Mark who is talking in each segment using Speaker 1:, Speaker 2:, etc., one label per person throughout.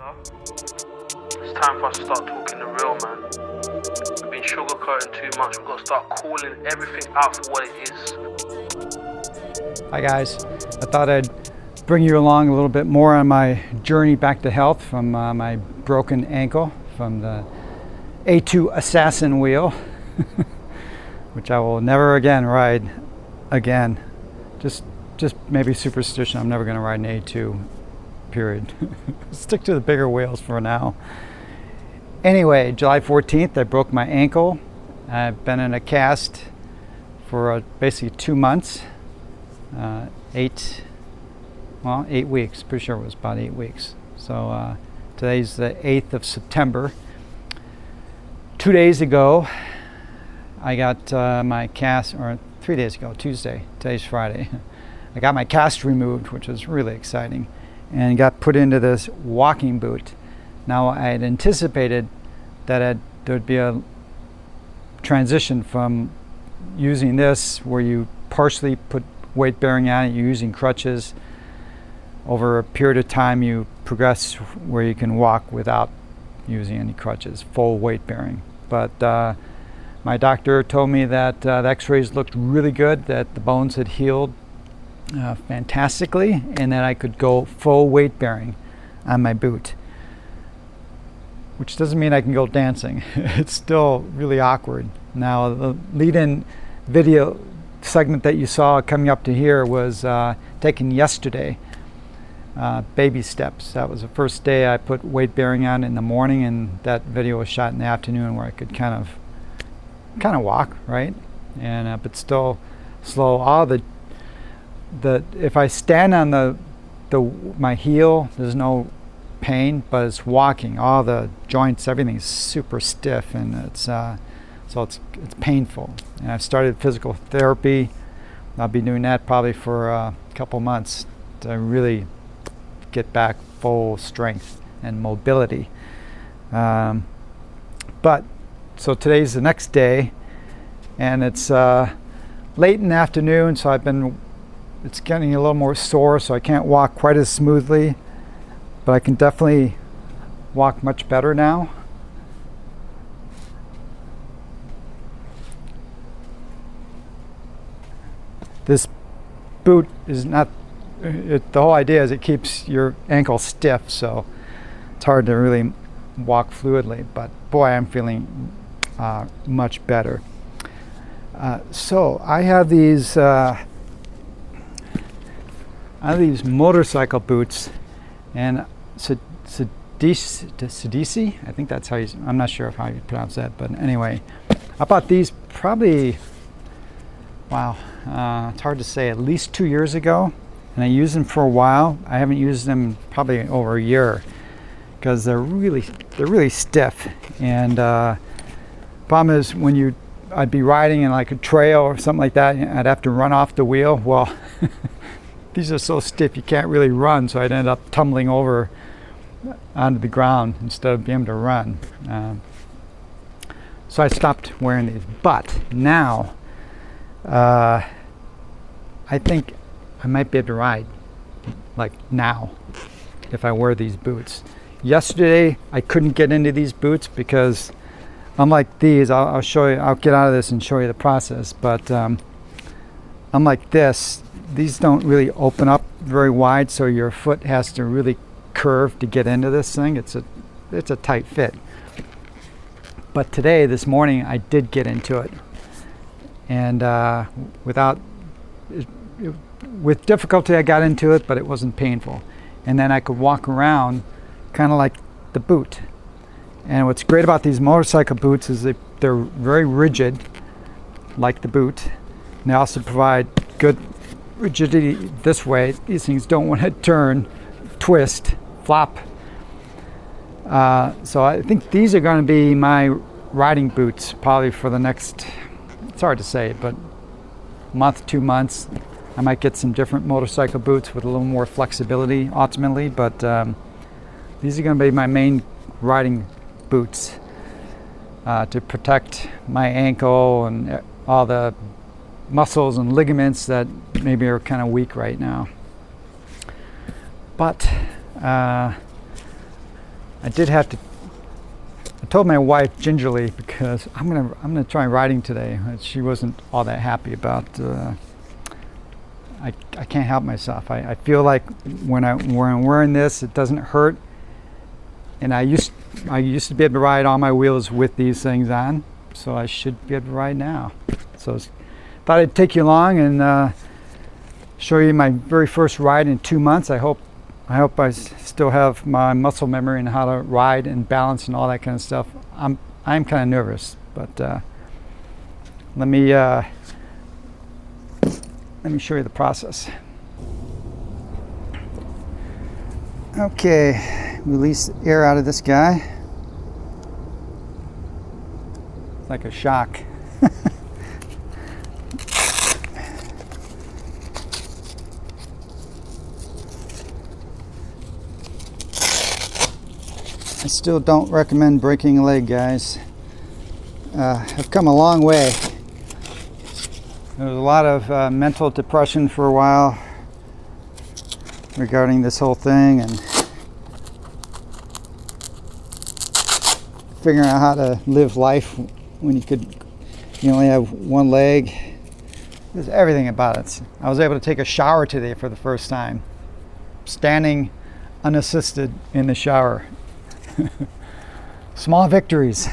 Speaker 1: It's time for us to start talking the real, man. We've been sugarcoating too much. We've got to start calling everything out for what it is.
Speaker 2: Hi guys, I thought I'd bring you along a little bit more on my journey back to health from my broken ankle from the A2 Assassin wheel, which I will never again ride again. Just maybe superstition. I'm never going to ride an A2. Period. Stick to the bigger wheels for now. Anyway, July 14th, I broke my ankle. I've been in a cast for basically 2 months. 8 weeks. Pretty sure it was about 8 weeks. So today's the 8th of September. 2 days ago, I got my cast, or 3 days ago, Tuesday. Today's Friday. I got my cast removed, which was really exciting, and got put into this walking boot. Now I had anticipated that there'd be a transition from using this where you partially put weight bearing on it, you're using crutches. Over a period of time you progress where you can walk without using any crutches, full weight bearing. But my doctor told me that the x-rays looked really good, that the bones had healed fantastically, and that I could go full weight bearing on my boot, which doesn't mean I can go dancing. It's still really awkward. Now the lead-in video segment that you saw coming up to here was taken yesterday. Baby steps. That was the first day I put weight bearing on in the morning, and that video was shot in the afternoon where I could kind of walk, right? And but still slow. All the if I stand on my heel, there's no pain, but it's walking. All the joints, everything's super stiff, and it's painful. And I've started physical therapy. I'll be doing that probably for a couple months to really get back full strength and mobility. But so today's the next day, and it's late in the afternoon, so it's getting a little more sore, so I can't walk quite as smoothly, but I can definitely walk much better now. This boot is not, the whole idea is it keeps your ankle stiff, so it's hard to really walk fluidly, but boy, I'm feeling much better. So I have these motorcycle boots, and Sidisi, I think that's how I'm not sure how you pronounce that, but anyway, I bought these probably, it's hard to say, at least 2 years ago, and I used them for a while. I haven't used them probably over a year because they're really stiff, and problem is when I'd be riding in like a trail or something like that, I'd have to run off the wheel. Well, these are so stiff you can't really run, so I'd end up tumbling over onto the ground instead of being able to run. So I stopped wearing these. But now, I think I might be able to ride, like now, if I wear these boots. Yesterday, I couldn't get into these boots because, unlike these, I'll show you, I'll get out of this and show you the process, but unlike this, these don't really open up very wide, so your foot has to really curve to get into this thing. It's a tight fit. But today, this morning, I did get into it, and with difficulty I got into it, but it wasn't painful. And then I could walk around kind of like the boot. And what's great about these motorcycle boots is they're very rigid, like the boot. And they also provide good rigidity this way. These things don't want to turn, twist, flop. So I think these are going to be my riding boots probably for the next, it's hard to say, but month, 2 months. I might get some different motorcycle boots with a little more flexibility ultimately, but these are going to be my main riding boots to protect my ankle and all the muscles and ligaments that maybe are kind of weak right now. But I did have to. I told my wife gingerly, because I'm gonna try riding today. She wasn't all that happy about. I can't help myself. I feel like when I'm wearing this, it doesn't hurt. And I used to be able to ride all my wheels with these things on, so I should be able to ride now. So thought I'd take you along and show you my very first ride in 2 months. I hope I still have my muscle memory and how to ride and balance and all that kind of stuff. I'm kind of nervous, but let me show you the process. Okay, release air out of this guy. It's like a shock. I still don't recommend breaking a leg, guys. I've come a long way. There was a lot of mental depression for a while regarding this whole thing, and figuring out how to live life when you only have one leg. There's everything about it. I was able to take a shower today for the first time, standing unassisted in the shower. Small victories.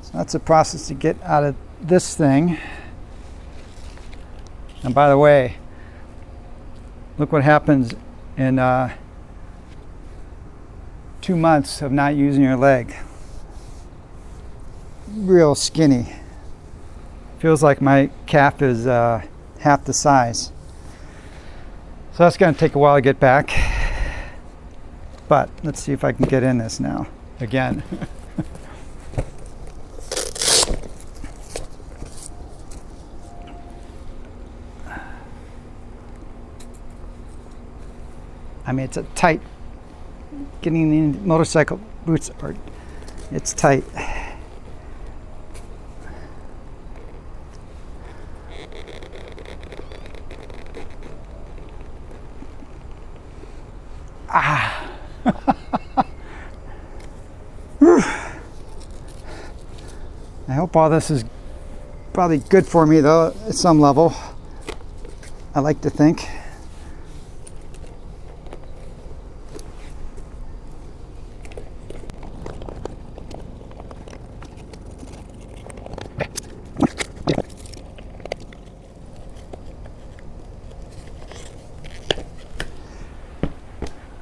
Speaker 2: So that's the process to get out of this thing. And by the way, look what happens in 2 months of not using your leg. Real skinny. Feels like my calf is half the size. So that's going to take a while to get back. But let's see if I can get in this now again. I mean, it's a tight, getting in motorcycle boots it's tight. I hope all this is probably good for me, though, at some level. I like to think.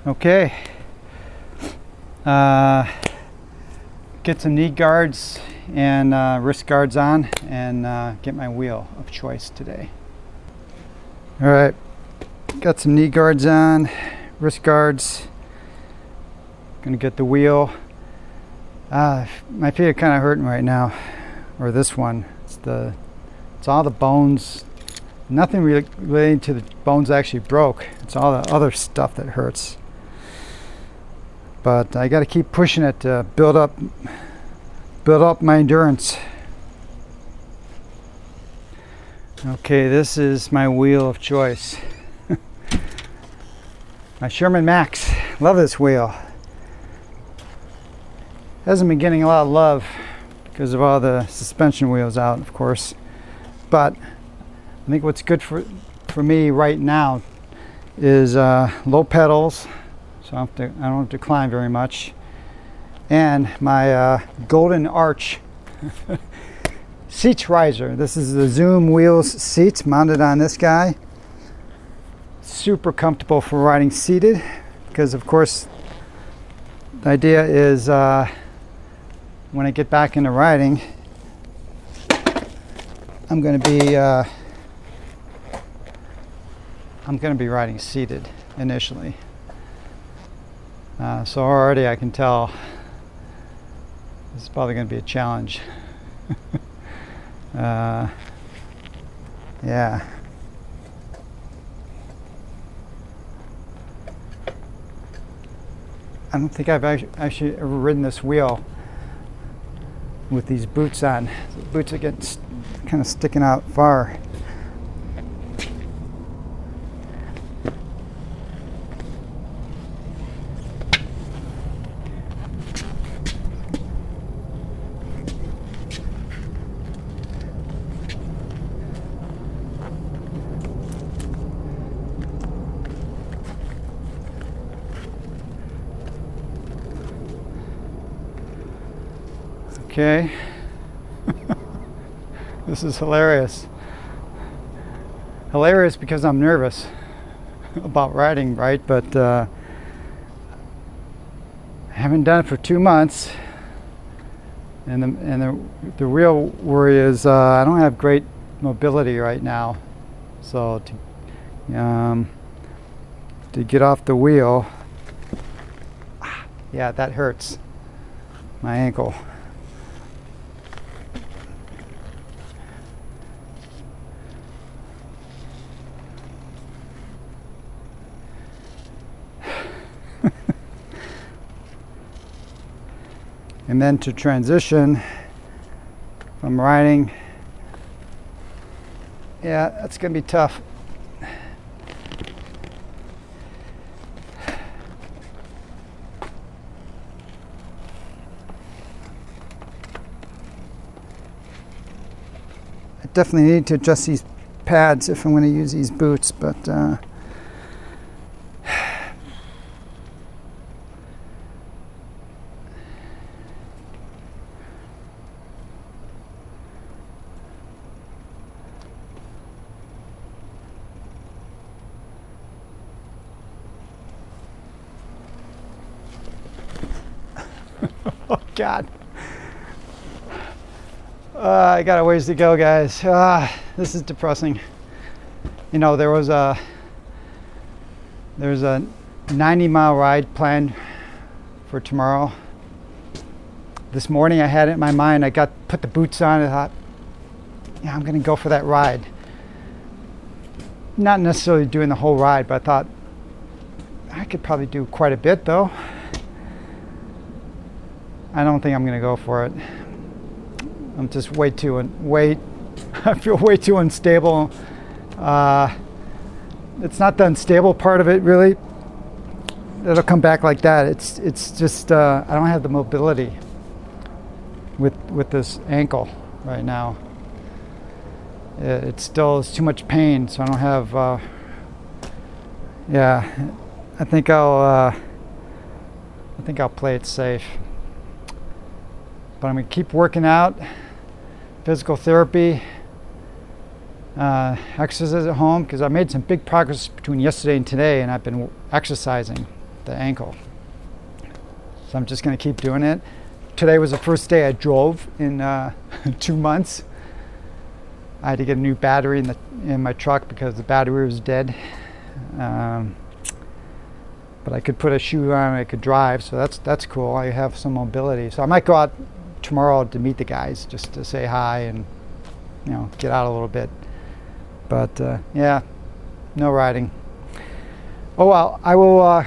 Speaker 2: Okay. Get some knee guards and wrist guards on, and get my wheel of choice today. All right, got some knee guards on, wrist guards. Gonna get the wheel. My feet are kind of hurting right now, or this one. It's all the bones. Nothing related to the bones actually broke. It's all the other stuff that hurts. But I got to keep pushing it to build up my endurance. Okay, this is my wheel of choice. My Sherman Max. Love this wheel. Hasn't been getting a lot of love because of all the suspension wheels out, of course. But I think what's good for me right now is low pedals. So I don't have to climb very much, and my Golden Arch seats riser. This is the Zoom wheels seats mounted on this guy. Super comfortable for riding seated, because of course the idea is when I get back into riding, I'm going to be riding seated initially. So already I can tell this is probably going to be a challenge. Yeah. I don't think I've actually ever ridden this wheel with these boots on. The boots are getting kind of sticking out far. Okay. This is hilarious. Hilarious because I'm nervous about riding, right? But I haven't done it for 2 months. And the real worry is I don't have great mobility right now. So to get off the wheel, yeah, that hurts my ankle. And then to transition from riding, yeah, that's gonna be tough. I definitely need to adjust these pads if I'm going to use these boots, but oh God. I got a ways to go, guys. This is depressing. You know, there's a 90-mile ride planned for tomorrow. This morning I had it in my mind. I put the boots on and thought, yeah, I'm gonna go for that ride. Not necessarily doing the whole ride, but I thought I could probably do quite a bit though. I don't think I'm gonna go for it. I'm just I feel way too unstable. It's not the unstable part of it really. It'll come back like that. It's just I don't have the mobility with this ankle right now. It's too much pain, so I don't have. Yeah, I think I'll play it safe. But I'm gonna keep working out, physical therapy, exercise at home, because I made some big progress between yesterday and today, and I've been exercising the ankle. So I'm just gonna keep doing it. Today was the first day I drove in 2 months. I had to get a new battery in my truck because the battery was dead. But I could put a shoe on and I could drive, so that's cool. I have some mobility. So I might go out tomorrow to meet the guys just to say hi and get out a little bit. But yeah, no riding. Oh well, I will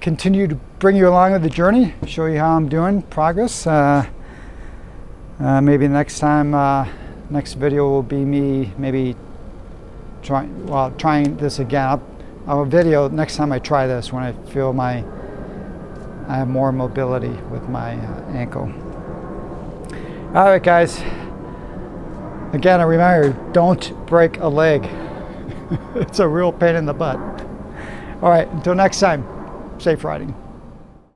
Speaker 2: continue to bring you along with the journey, show you how I'm doing, progress. Maybe next time, next video will be me maybe trying this again. I'll video next time I try this when I feel I have more mobility with my ankle. All right, guys. Again, a reminder, don't break a leg. It's a real pain in the butt. All right, until next time, safe riding.